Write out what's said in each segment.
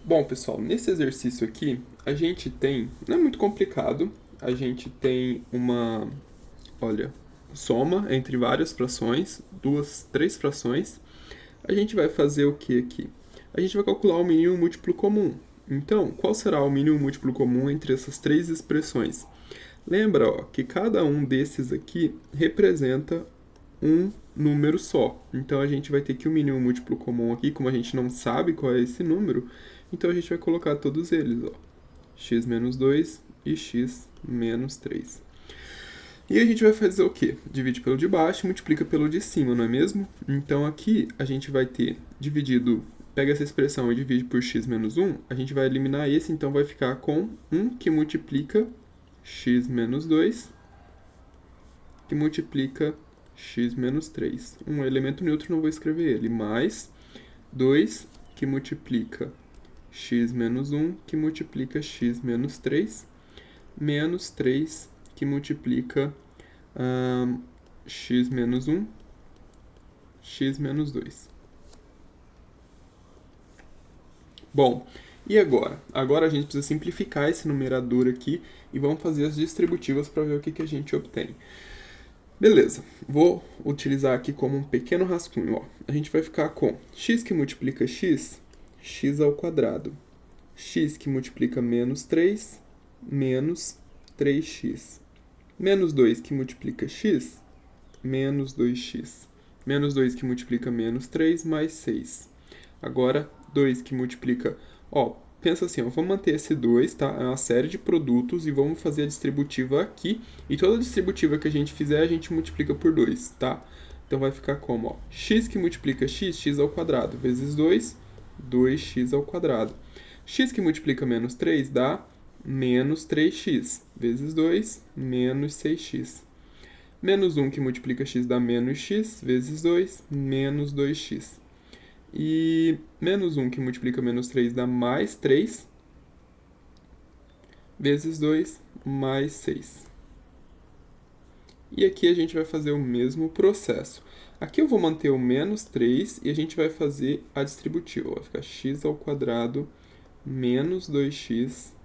Bom, pessoal, nesse exercício aqui, a gente tem, não é muito complicado, a gente tem uma, olha, soma entre várias frações, três frações. A gente vai fazer o que aqui? A gente vai calcular o mínimo múltiplo comum. Então, qual será o mínimo múltiplo comum entre essas três expressões? Lembra, ó, que cada um desses aqui representa um número só. Então a gente vai ter que o mínimo múltiplo comum aqui, como a gente não sabe qual é esse número, então a gente vai colocar todos eles, ó. X menos 2 e x menos 3. E a gente vai fazer o quê? Divide pelo de baixo e multiplica pelo de cima, não é mesmo? Então aqui a gente vai ter dividido, pega essa expressão e divide por x menos 1, a gente vai eliminar esse, então vai ficar com 1 que multiplica x menos 2, que multiplica x menos 3. Um elemento neutro, não vou escrever ele, mais 2 que multiplica x menos 1, que multiplica x menos 3, menos 3 que multiplica x menos 1, x menos 2. Bom, e agora? Agora a gente precisa simplificar esse numerador aqui e vamos fazer as distributivas para ver o que a gente obtém. Beleza, vou utilizar aqui como um pequeno rascunho. Ó. A gente vai ficar com x que multiplica x, x ao quadrado. X que multiplica menos 3, menos 3x. Menos 2 que multiplica x, menos 2x. Menos 2 que multiplica menos 3, mais 6. Agora, 2 que multiplica... Ó, pensa assim, ó, vamos manter esse 2, tá? É uma série de produtos e vamos fazer a distributiva aqui. E toda distributiva que a gente fizer, a gente multiplica por 2, tá? Então vai ficar como, ó, x que multiplica x, x ao quadrado, vezes 2, 2x ao quadrado. X que multiplica menos 3 dá menos 3x, vezes 2, menos 6x. Menos 1 que multiplica x dá menos x, vezes 2, menos 2x. E menos 1 que multiplica menos 3 dá mais 3, vezes 2, mais 6. E aqui a gente vai fazer o mesmo processo. Aqui eu vou manter o menos 3 e a gente vai fazer a distributiva. Vai ficar x ao quadrado menos 2x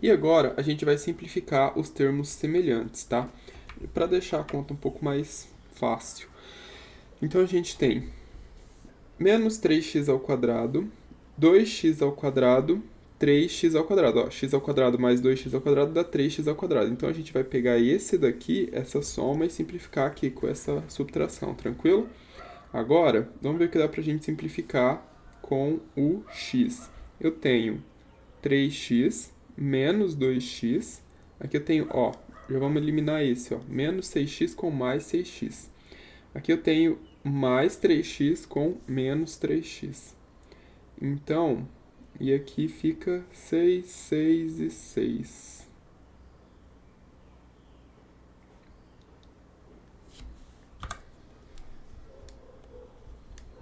E agora a gente vai simplificar os termos semelhantes, tá? Para deixar a conta um pouco mais fácil. Então a gente tem menos 3x ao quadrado, 2x ao quadrado, 3x ao quadrado. Ó, x ao quadrado mais 2x ao quadrado dá 3x ao quadrado. Então a gente vai pegar esse daqui, essa soma, e simplificar aqui com essa subtração, tranquilo? Agora, vamos ver o que dá pra gente simplificar com o x. Eu tenho 3x menos 2x. Aqui eu tenho, ó, já vamos eliminar esse, ó, menos 6x com mais 6x. Aqui eu tenho mais 3x com menos 3x. Então, e aqui fica 6, 6 e 6.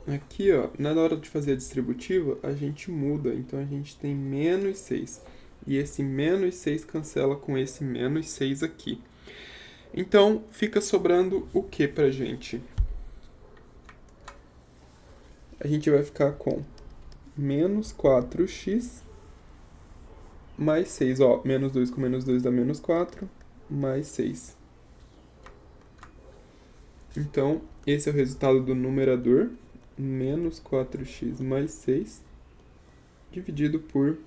Aqui, ó, na hora de fazer a distributiva, a gente muda. Então, a gente tem menos 6. E esse menos 6 cancela com esse menos 6 aqui. Então, fica sobrando o que pra gente? A gente vai ficar com menos 4x mais 6. Ó, menos 2 com menos 2 dá menos 4, mais 6. Então, esse é o resultado do numerador, menos 4x mais 6, dividido por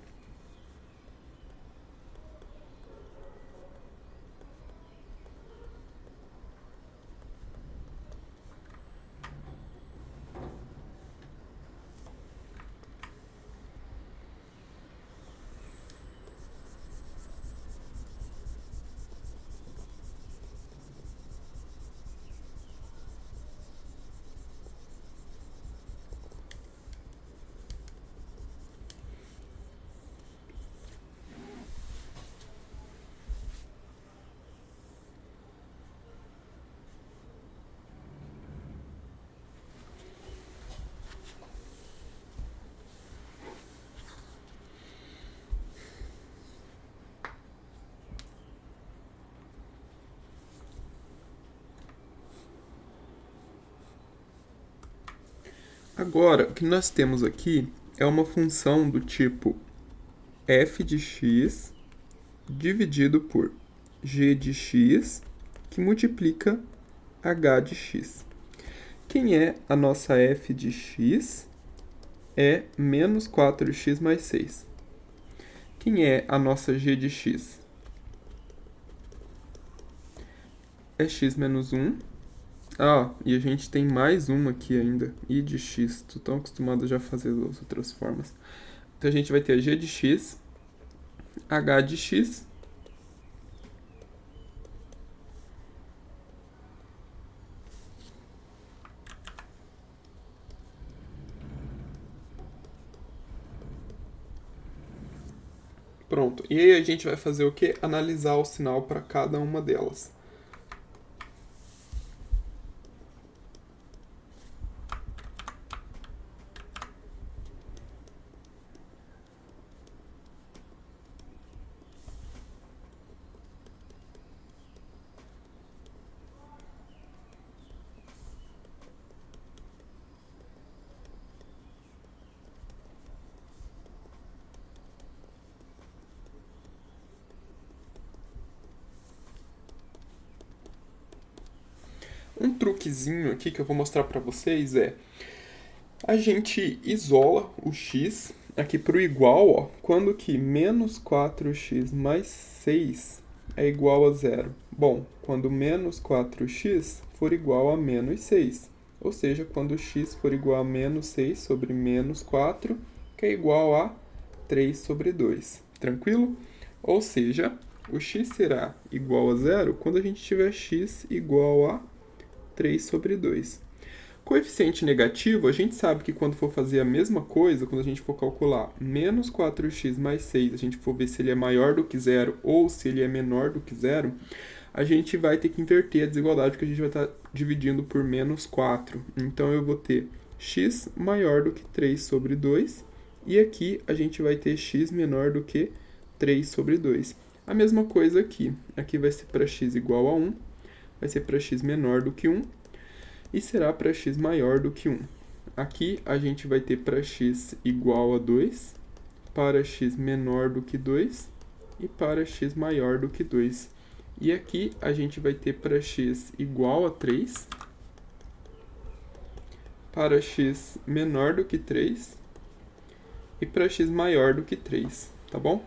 Agora, o que nós temos aqui é uma função do tipo f de x dividido por g de x, que multiplica h de x. Quem é a nossa f de x? É menos 4x mais 6. Quem é a nossa g de x? É x menos 1. Ah, e a gente tem mais uma aqui ainda, i de x. Tô tão acostumado a já fazer as outras formas. Então a gente vai ter a g de x, h de x. Pronto. E aí a gente vai fazer o quê? Analisar o sinal para cada uma delas. Um truquezinho aqui que eu vou mostrar para vocês é: a gente isola o x aqui para o igual, ó, quando que menos 4x mais 6 é igual a zero. Bom, quando menos 4x for igual a menos 6. Ou seja, quando x for igual a menos 6 sobre menos 4, que é igual a 3 sobre 2. Tranquilo? Ou seja, o x será igual a zero quando a gente tiver x igual a 3 sobre 2. Coeficiente negativo, a gente sabe que quando for fazer a mesma coisa, quando a gente for calcular menos 4x mais 6, a gente for ver se ele é maior do que zero ou se ele é menor do que zero, a gente vai ter que inverter a desigualdade, porque a gente vai estar dividindo por menos 4. Então eu vou ter x maior do que 3 sobre 2, e aqui a gente vai ter x menor do que 3 sobre 2. A mesma coisa aqui. Aqui vai ser para x igual a 1, vai ser para x menor do que 1, e será para x maior do que 1. Aqui a gente vai ter para x igual a 2, para x menor do que 2 e para x maior do que 2. E aqui a gente vai ter para x igual a 3, para x menor do que 3 e para x maior do que 3, tá bom?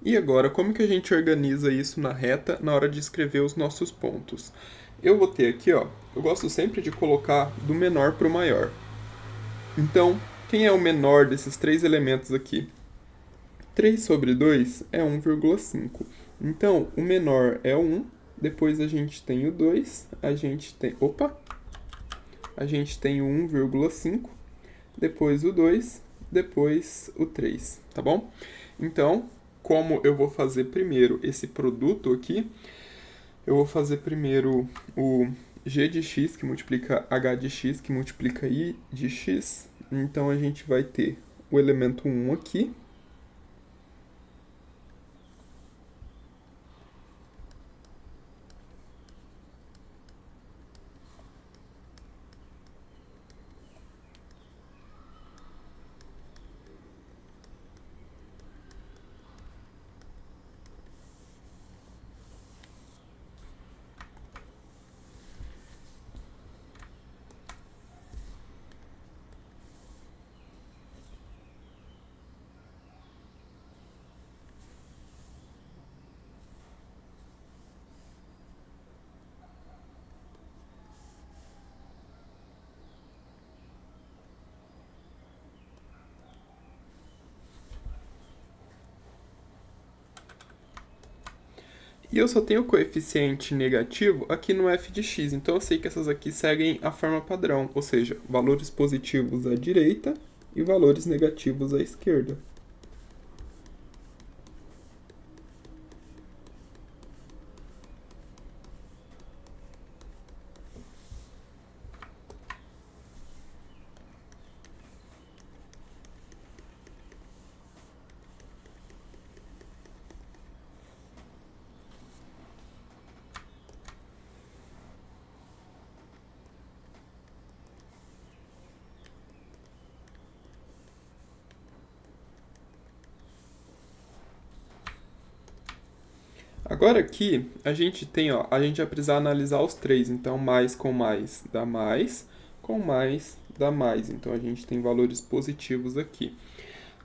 E agora, como que a gente organiza isso na reta na hora de escrever os nossos pontos? Eu vou ter aqui, ó, eu gosto sempre de colocar do menor para o maior. Então, quem é o menor desses três elementos aqui? 3 sobre 2 é 1,5. Então, o menor é o 1, depois a gente tem o 2, a gente tem... Opa! A gente tem o 1,5, depois o 2, depois o 3, tá bom? Então, como eu vou fazer primeiro esse produto aqui, eu vou fazer primeiro o g de x, que multiplica h de x, que multiplica i de x. Então, a gente vai ter o elemento 1 aqui. E eu só tenho coeficiente negativo aqui no f de x, então eu sei que essas aqui seguem a forma padrão, ou seja, valores positivos à direita e valores negativos à esquerda. Agora aqui, a gente tem, ó, a gente vai precisar analisar os três. Então, mais com mais dá mais, com mais dá mais. Então, a gente tem valores positivos aqui.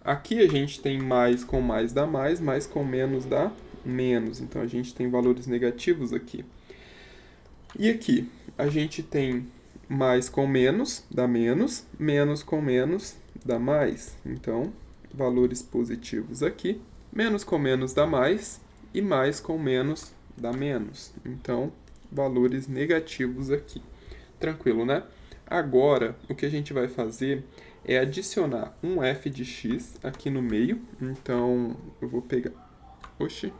Aqui a gente tem mais com mais dá mais com menos dá menos. Então, a gente tem valores negativos aqui. E aqui, a gente tem mais com menos dá menos, menos com menos dá mais. Então, valores positivos aqui. Menos com menos dá mais e mais com menos dá menos. Então, valores negativos aqui. Tranquilo, né? Agora, o que a gente vai fazer é adicionar um f de x aqui no meio. Então, eu vou pegar... Oxi.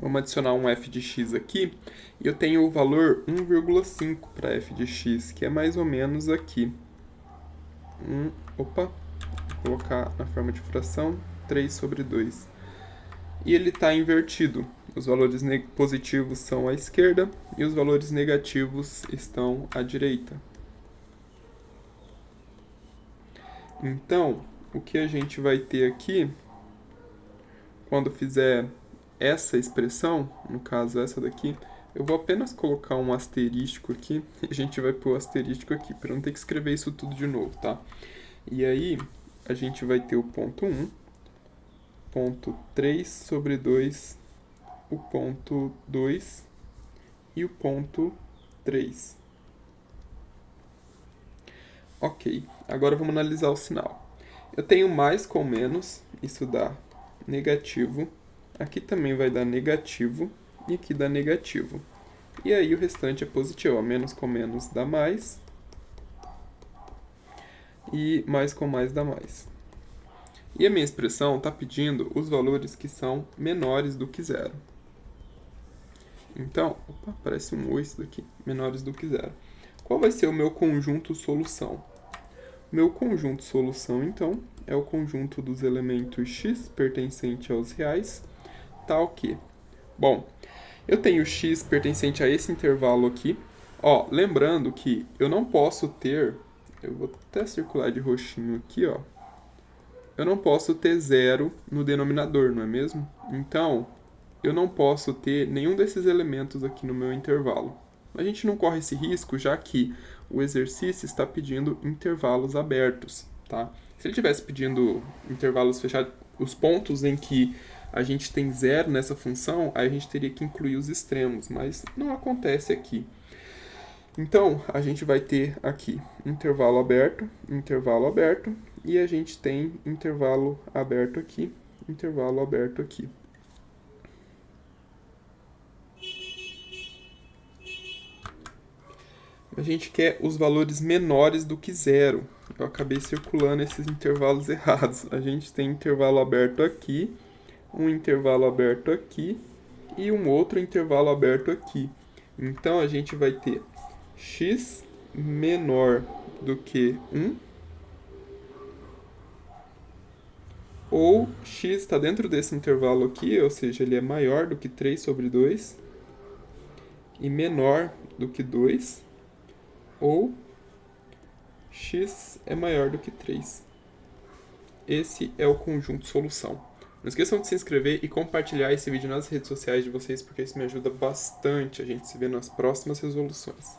Vamos adicionar um f de x aqui. E eu tenho o valor 1,5 para f de x, que é mais ou menos aqui. Vou colocar na forma de fração 3 sobre 2. E ele está invertido. Os valores positivos são à esquerda e os valores negativos estão à direita. Então, o que a gente vai ter aqui, quando fizer essa expressão, no caso essa daqui, eu vou apenas colocar um asterístico aqui, e a gente vai pôr o asterístico aqui, para não ter que escrever isso tudo de novo, tá? E aí, a gente vai ter o ponto 1, ponto 3 sobre 2, o ponto 2 e o ponto 3. Ok, agora vamos analisar o sinal. Eu tenho mais com menos, isso dá negativo. Aqui também vai dar negativo e aqui dá negativo. E aí o restante é positivo. Ó, menos com menos dá mais. E mais com mais dá mais. E a minha expressão está pedindo os valores que são menores do que zero. Então, parece um O isso daqui. Menores do que zero. Qual vai ser o meu conjunto solução? Meu conjunto solução, então, é o conjunto dos elementos x pertencente aos reais, tal que... Bom, eu tenho x pertencente a esse intervalo aqui. Ó, lembrando que eu não posso ter... Eu vou até circular de roxinho aqui, ó. Eu não posso ter zero no denominador, não é mesmo? Então, eu não posso ter nenhum desses elementos aqui no meu intervalo. A gente não corre esse risco, já que o exercício está pedindo intervalos abertos, tá? Se ele estivesse pedindo intervalos fechados, os pontos em que a gente tem zero nessa função, aí a gente teria que incluir os extremos, mas não acontece aqui. Então, a gente vai ter aqui intervalo aberto, e a gente tem intervalo aberto aqui, intervalo aberto aqui. A gente quer os valores menores do que zero. Eu acabei circulando esses intervalos errados. A gente tem intervalo aberto aqui, um intervalo aberto aqui e um outro intervalo aberto aqui. Então, a gente vai ter x menor do que 1, ou x está dentro desse intervalo aqui, ou seja, ele é maior do que 3 sobre 2, e menor do que 2, ou x é maior do que 3. Esse é o conjunto solução. Não esqueçam de se inscrever e compartilhar esse vídeo nas redes sociais de vocês, porque isso me ajuda bastante. A gente se vê nas próximas resoluções.